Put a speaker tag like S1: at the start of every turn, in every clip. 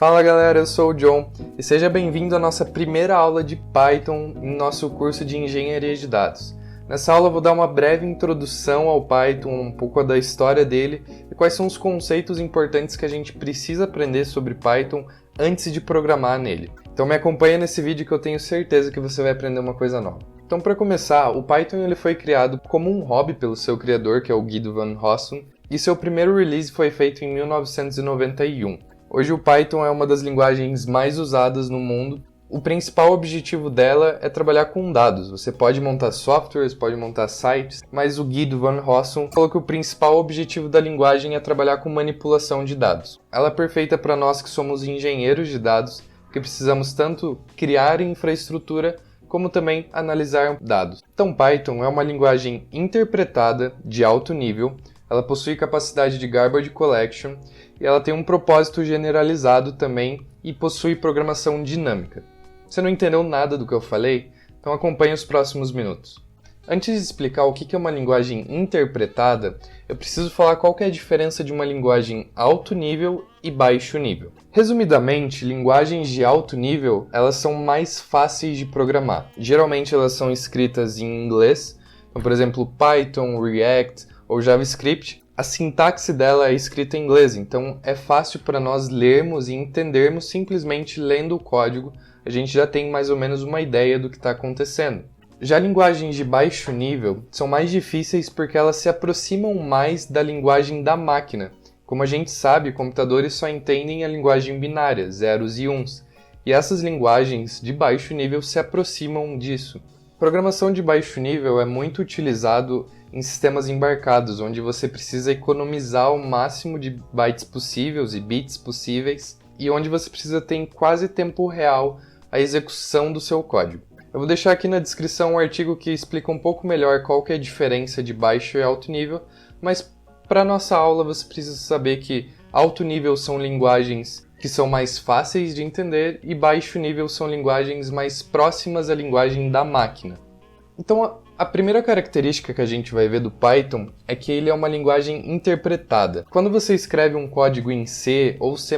S1: Fala galera, eu sou o John e seja bem-vindo à nossa primeira aula de Python em nosso curso de Engenharia de Dados. Nessa aula eu vou dar uma breve introdução ao Python, um pouco da história dele e quais são os conceitos importantes que a gente precisa aprender sobre Python antes de programar nele. Então me acompanha nesse vídeo que eu tenho certeza que você vai aprender uma coisa nova. Então para começar, o Python ele foi criado como um hobby pelo seu criador, que é o Guido van Rossum, e seu primeiro release foi feito em 1991. Hoje o Python é uma das linguagens mais usadas no mundo. O principal objetivo dela é trabalhar com dados. Você pode montar softwares, pode montar sites, mas o Guido van Rossum falou que o principal objetivo da linguagem é trabalhar com manipulação de dados. Ela é perfeita para nós que somos engenheiros de dados, que precisamos tanto criar infraestrutura como também analisar dados. Então Python é uma linguagem interpretada de alto nível. Ela possui capacidade de garbage collection e ela tem um propósito generalizado também e possui programação dinâmica. Você não entendeu nada do que eu falei? Então acompanhe os próximos minutos. Antes de explicar o que é uma linguagem interpretada, eu preciso falar qual que é a diferença de uma linguagem alto nível e baixo nível. Resumidamente, linguagens de alto nível elas são mais fáceis de programar. Geralmente elas são escritas em inglês, como por exemplo Python, React ou JavaScript. A sintaxe dela é escrita em inglês, então é fácil para nós lermos e entendermos simplesmente lendo o código. A gente já tem mais ou menos uma ideia do que está acontecendo. Já linguagens de baixo nível são mais difíceis porque elas se aproximam mais da linguagem da máquina. Como a gente sabe, computadores só entendem a linguagem binária, zeros e uns, e essas linguagens de baixo nível se aproximam disso. Programação de baixo nível é muito utilizado em sistemas embarcados, onde você precisa economizar o máximo de bytes possíveis e bits possíveis, e onde você precisa ter em quase tempo real a execução do seu código. Eu vou deixar aqui na descrição um artigo que explica um pouco melhor qual que é a diferença de baixo e alto nível, mas para nossa aula você precisa saber que alto nível são linguagens que são mais fáceis de entender e baixo nível são linguagens mais próximas à linguagem da máquina. Então a primeira característica que a gente vai ver do Python é que ele é uma linguagem interpretada. Quando você escreve um código em C ou C++,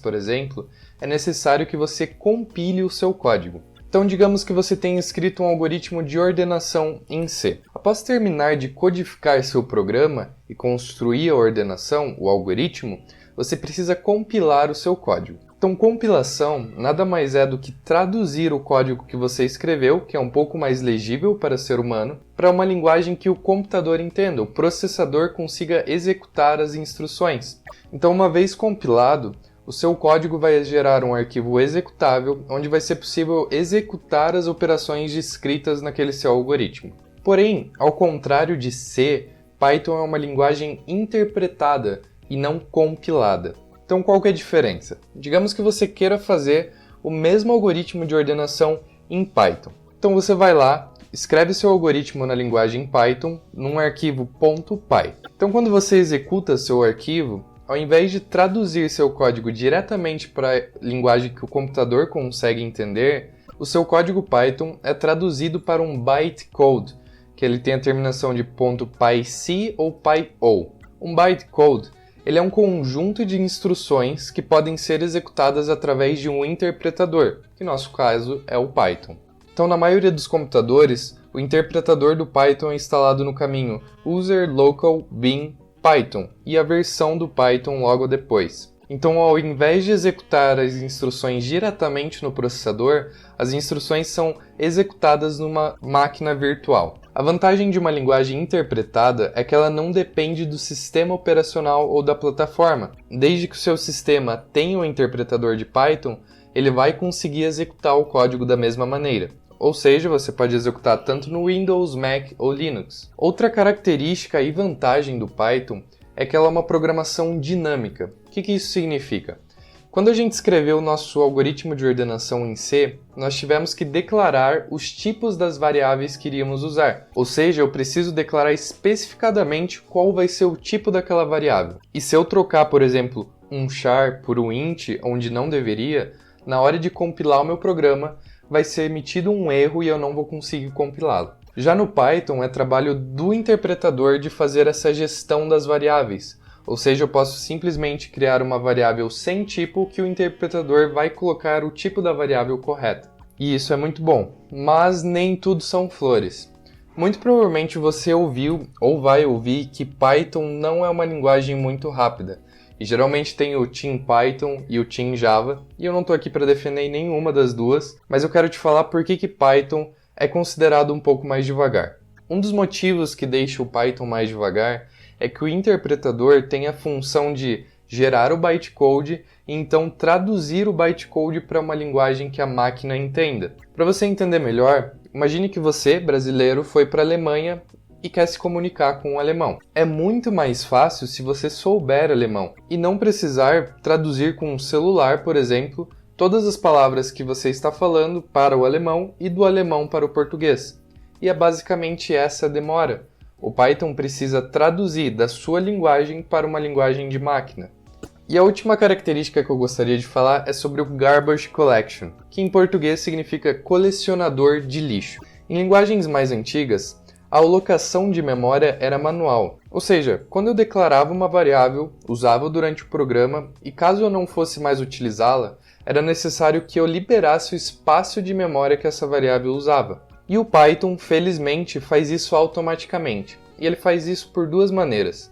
S1: por exemplo, é necessário que você compile o seu código. Então digamos que você tenha escrito um algoritmo de ordenação em C. Após terminar de codificar seu programa e construir a ordenação, o algoritmo, você precisa compilar o seu código. Então compilação nada mais é do que traduzir o código que você escreveu, que é um pouco mais legível para ser humano, para uma linguagem que o computador entenda, o processador consiga executar as instruções. Então uma vez compilado, o seu código vai gerar um arquivo executável, onde vai ser possível executar as operações descritas naquele seu algoritmo. Porém, ao contrário de C, Python é uma linguagem interpretada e não compilada. Então qual que é a diferença? Digamos que você queira fazer o mesmo algoritmo de ordenação em Python. Então você vai lá, escreve seu algoritmo na linguagem Python num arquivo .py. Então quando você executa seu arquivo, ao invés de traduzir seu código diretamente para a linguagem que o computador consegue entender, o seu código Python é traduzido para um bytecode, que ele tem a terminação de .pyc ou .pyo. Um bytecode ele é um conjunto de instruções que podem ser executadas através de um interpretador, que no nosso caso é o Python. Então, na maioria dos computadores, o interpretador do Python é instalado no caminho user local bin Python e a versão do Python logo depois. Então, ao invés de executar as instruções diretamente no processador, as instruções são executadas numa máquina virtual. A vantagem de uma linguagem interpretada é que ela não depende do sistema operacional ou da plataforma. Desde que o seu sistema tenha um interpretador de Python, ele vai conseguir executar o código da mesma maneira. Ou seja, você pode executar tanto no Windows, Mac ou Linux. Outra característica e vantagem do Python é que ela é uma programação dinâmica. O que isso significa? Quando a gente escreveu o nosso algoritmo de ordenação em C, nós tivemos que declarar os tipos das variáveis que iríamos usar. Ou seja, eu preciso declarar especificadamente qual vai ser o tipo daquela variável. E se eu trocar, por exemplo, um char por um int, onde não deveria, na hora de compilar o meu programa, vai ser emitido um erro e eu não vou conseguir compilá-lo. Já no Python, é trabalho do interpretador de fazer essa gestão das variáveis. Ou seja, eu posso simplesmente criar uma variável sem tipo que o interpretador vai colocar o tipo da variável correta. E isso é muito bom, mas nem tudo são flores. Muito provavelmente você ouviu ou vai ouvir que Python não é uma linguagem muito rápida. E geralmente tem o Team Python e o Team Java, e eu não estou aqui para defender nenhuma das duas, mas eu quero te falar por que Python é considerado um pouco mais devagar. Um dos motivos que deixa o Python mais devagar é que o interpretador tem a função de gerar o bytecode e então traduzir o bytecode para uma linguagem que a máquina entenda. Para você entender melhor, imagine que você, brasileiro, foi para a Alemanha e quer se comunicar com um alemão. É muito mais fácil se você souber alemão e não precisar traduzir com um celular, por exemplo, todas as palavras que você está falando para o alemão e do alemão para o português. E é basicamente essa a demora. O Python precisa traduzir da sua linguagem para uma linguagem de máquina. E a última característica que eu gostaria de falar é sobre o Garbage Collection, que em português significa colecionador de lixo. Em linguagens mais antigas, a alocação de memória era manual, ou seja, quando eu declarava uma variável, usava durante o programa e caso eu não fosse mais utilizá-la, era necessário que eu liberasse o espaço de memória que essa variável usava. E o Python, felizmente, faz isso automaticamente, e ele faz isso por duas maneiras.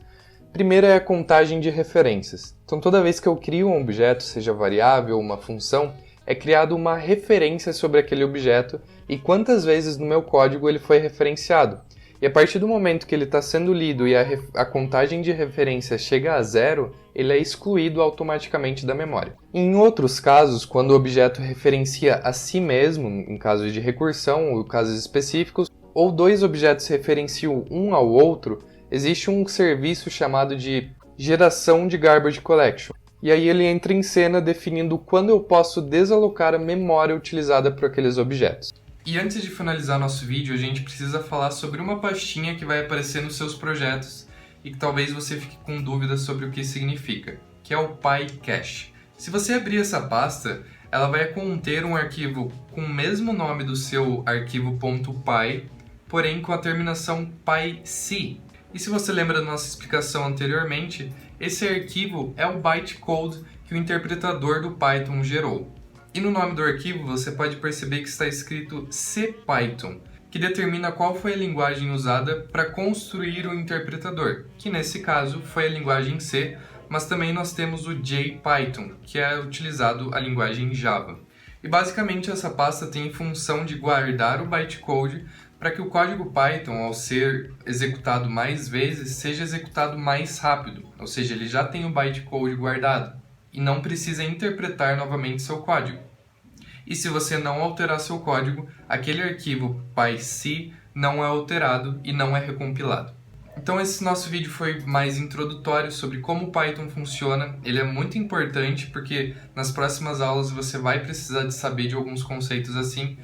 S1: Primeira é a contagem de referências. Então toda vez que eu crio um objeto, seja variável ou uma função, é criado uma referência sobre aquele objeto e quantas vezes no meu código ele foi referenciado. E a partir do momento que ele está sendo lido e a contagem de referências chega a zero, ele é excluído automaticamente da memória. Em outros casos, quando o objeto referencia a si mesmo, em casos de recursão ou casos específicos, ou dois objetos referenciam um ao outro, existe um serviço chamado de geração de Garbage Collection. E aí ele entra em cena definindo quando eu posso desalocar a memória utilizada por aqueles objetos. E antes de finalizar nosso vídeo, a gente precisa falar sobre uma pastinha que vai aparecer nos seus projetos e que talvez você fique com dúvidas sobre o que significa, que é o PyCache. Se você abrir essa pasta, ela vai conter um arquivo com o mesmo nome do seu arquivo .py, porém com a terminação PyC. E se você lembra da nossa explicação anteriormente, esse arquivo é o bytecode que o interpretador do Python gerou. E no nome do arquivo você pode perceber que está escrito CPython, que determina qual foi a linguagem usada para construir o interpretador, que nesse caso foi a linguagem C, mas também nós temos o JPython, que é utilizado a linguagem Java. E basicamente essa pasta tem função de guardar o bytecode para que o código Python, ao ser executado mais vezes, seja executado mais rápido, ou seja, ele já tem o bytecode guardado e não precisa interpretar novamente seu código. E se você não alterar seu código, aquele arquivo PyC não é alterado e não é recompilado. Então esse nosso vídeo foi mais introdutório sobre como o Python funciona. Ele é muito importante porque nas próximas aulas você vai precisar de saber de alguns conceitos assim.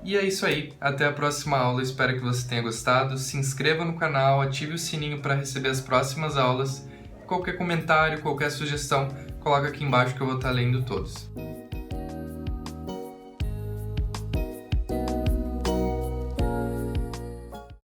S1: E é isso aí, até a próxima aula, espero que você tenha gostado. Se inscreva no canal, ative o sininho para receber as próximas aulas. Qualquer comentário, qualquer sugestão, coloca aqui embaixo que eu vou estar lendo todos.